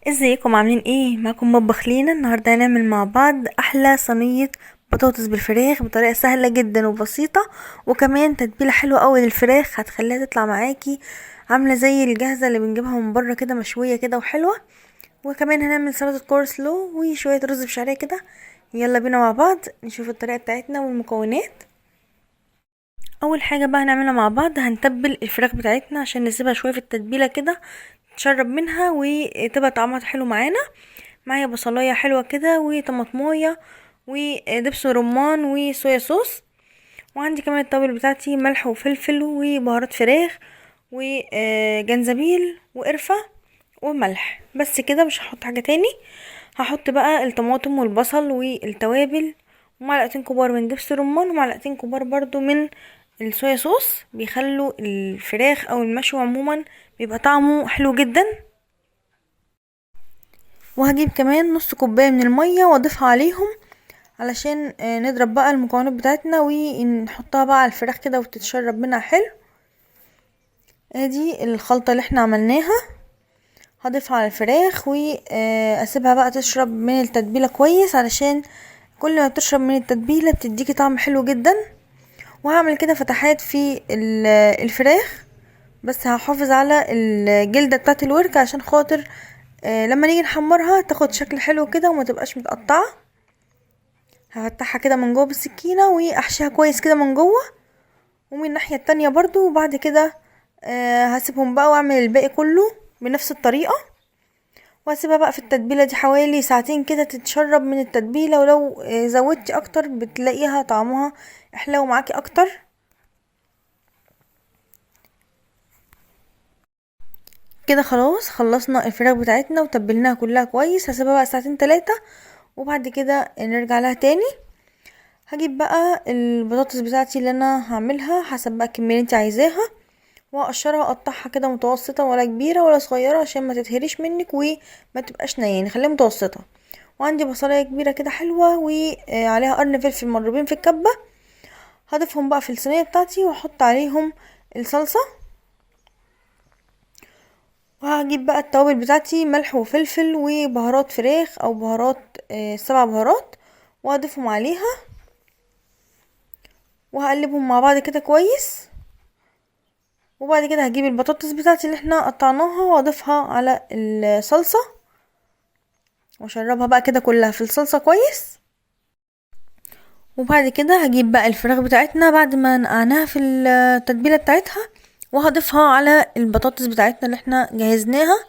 ازيكم عاملين ايه؟ معكم مطبخ لينا. النهارده هنعمل مع بعض احلى صينيه بطاطس بالفراخ بطريقه سهله جدا وبسيطه، وكمان تتبيله حلوه قوي للفراخ هتخليها تطلع معاكي عامله زي الجاهزه اللي بنجيبها من بره كده، مشويه كده وحلوه. وكمان هنعمل سلطه كورسلو وشويه رز بشعريه كده. يلا بينا مع بعض نشوف الطريقه بتاعتنا والمكونات. اول حاجه بقى هنعملها مع بعض، هنتبل الفراخ بتاعتنا عشان نسيبها شويه في التتبيله كده تشرب منها وتبقى طعمها حلو معانا. معايا بصلايه حلوه كده وطماطمايه ودبس رمان وصويا صوص، وعندي كمان التوابل بتاعتي ملح وفلفل وبهارات فراخ وجنزبيل وقرفه وملح. بس كده، مش هحط حاجه تاني. هحط بقى الطماطم والبصل والتوابل ومعلقتين كبار من دبس رمان ومعلقتين كبار برضو من الصويا صوص، بيخلوا الفراخ او المشوي عموما بيبقى طعمه حلو جدا. وهجيب كمان نص كوباية من المية واضيفها عليهم علشان نضرب بقى المكونات بتاعتنا ونحطها بقى على الفراخ كده وتتشرب منها حلو. ادي الخلطة اللي احنا عملناها، هضيفها على الفراخ واسيبها بقى تشرب من التتبيلة كويس، علشان كل ما بتشرب من التتبيلة بتديكي طعم حلو جدا. وهعمل كده فتحات في الفراخ، بس هحافظ على الجلدة بتاعت الورك عشان خاطر لما نيجي نحمرها تاخد شكل حلو كده وما تبقاش متقطعة. هفتحها كده من جوه بالسكينة واحشيها كويس كده من جوه ومن الناحية التانية برضو، وبعد كده هسيبهم بقى واعمل الباقي كله بنفس الطريقة، وهسيبها بقى في التتبيلة دي حوالي ساعتين كده تتشرب من التتبيلة. ولو زودتي اكتر بتلاقيها طعمها احلى معاكي اكتر. كده خلاص خلصنا الفراخ بتاعتنا وتبلناها كلها كويس. هسيبها بقى ساعتين 3 وبعد كده نرجع لها تاني. هجيب بقى البطاطس بتاعتي اللي انا هعملها حسب بقى الكميه اللي انت عايزاها، واقشرها واقطعها كده متوسطه، ولا كبيره ولا صغيره عشان ما تتهريش منك وما تبقاش نية، خليها متوسطه. وعندي بصلايه كبيره كده حلوه وعليها قرن فلفل مضروبين في الكبه، هضيفهم بقى في الصينيه بتاعتي واحط عليهم الصلصه. وهجيب بقى التوابل بتاعتي ملح وفلفل وبهارات فراخ او بهارات 7 بهارات، وهضيفهم عليها وهقلبهم مع بعض كده كويس. وبعد كده هجيب البطاطس بتاعتي اللي احنا قطعناها واضيفها على الصلصة واشربها بقى كده كلها في الصلصة كويس. وبعد كده هجيب بقى الفراخ بتاعتنا بعد ما نقعناها في التتبيلة بتاعتها وهضيفها على البطاطس بتاعتنا اللي احنا جهزناها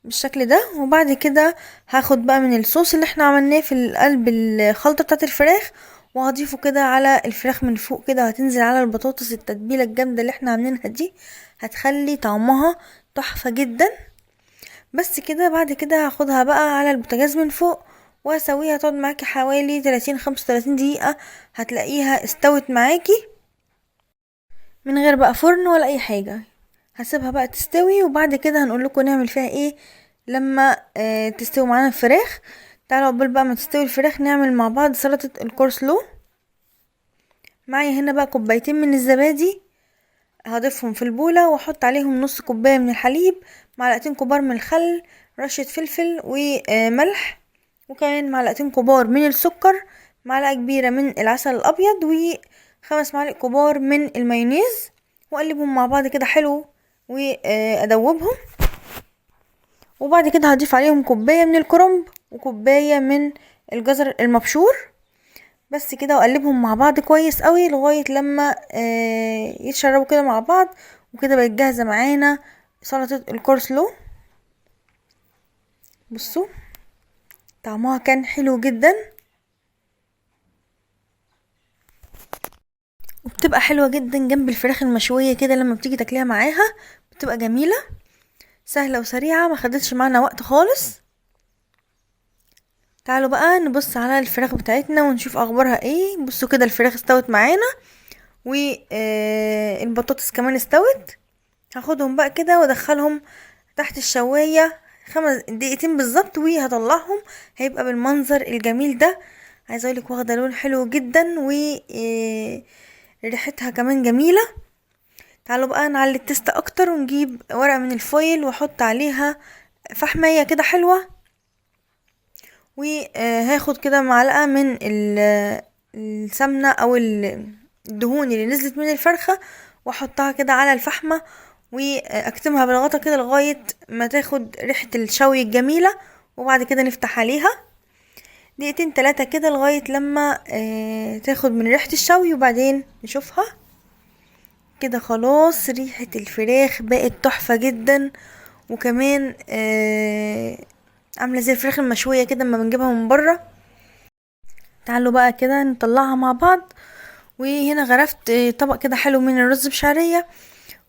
بالشكل ده. وبعد كده هاخد بقى من الصوص اللي احنا عملناه في قلب الخلطة بتاعت الفراخ وهضيفه كده على الفراخ من فوق كده، هتنزل على البطاطس. التتبيلة الجامدة اللي احنا عاملينها دي هتخلي طعمها تحفة جدا. بس كده، بعد كده هاخدها بقى على البوتاجاز من فوق وهسويها تقعد معاكي حوالي 35 دقيقة، هتلاقيها استوت معاكي من غير بقى فرن ولا اي حاجة. هسيبها بقى تستوي وبعد كده هنقول لكم نعمل فيها ايه لما تستوي معانا الفراخ. تعالوا قبل بقى ما تستوي الفراخ نعمل مع بعض سلطة الكورسلو. معايا هنا بقى كوبايتين من الزبادي، هضيفهم في البولة واحط عليهم نص كوباية من الحليب، معلقتين كبار من الخل، رشة فلفل وملح، وكمان معلقتين كبار من السكر، معلقة كبيرة من العسل الابيض، و5 معالق كبار من المايونيز، واقلبهم مع بعض كده حلو وادوبهم. وبعد كده هضيف عليهم كوباية من الكرنب وكوباية من الجزر المبشور. بس كده، واقلبهم مع بعض كويس قوي لغاية لما يتشربوا كده مع بعض. وكده بقت جاهزة معانا سلطة الكورسلو. بصوا طعمها كان حلو جدا وبتبقى حلوة جدا جنب الفراخ المشوية كده، لما بتيجي تاكليها معاها بتبقى جميلة سهلة وسريعة، ما خدتش معانا وقت خالص. تعالوا بقى نبص على الفراخ بتاعتنا ونشوف اخبارها ايه. بصوا كده الفراخ استوت معانا والبطاطس كمان استوت. هاخدهم بقى كده وادخلهم تحت الشواية 5 دقيقتين بالظبط وهطلعهم، هيبقى بالمنظر الجميل ده. عايزه اقولك واخده لون حلو جدا و ريحتها كمان جميله. تعالوا بقى نعلي التست اكتر ونجيب ورقه من الفويل واحط عليها فحمية كده حلوة، وهاخد كده معلقة من السمنة او الدهون اللي نزلت من الفرخة، واحطها كده على الفحمة واكتمها بالغطا كده لغاية ما تاخد ريحة الشوي الجميلة. وبعد كده نفتح عليها دقيقتين 3 كده لغاية لما تاخد من ريحة الشوي، وبعدين نشوفها كده. خلاص ريحة الفراخ بقت تحفة جدا، وكمان عاملة زي الفراخ المشوية كده اما بنجيبها من بره. تعالوا بقى كده نطلعها مع بعض. وهنا غرفت طبق كده حلو من الرز بشعرية،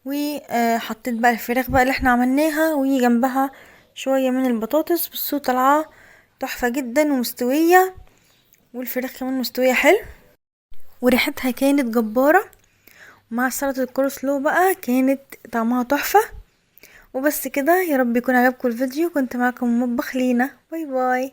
وحطيت بقى الفراخ بقى اللي احنا عملناها، وجنبها شوية من البطاطس. بصوا طالعة تحفة جدا ومستوية، والفراخ كمان مستوية حلو، وريحتها كانت جبارة. مع سلطة الكولسلو بقى كانت طعمها تحفة. وبس كده، يا رب يكون عجبكم الفيديو. كنت معكم مطبخ لينا، باي باي.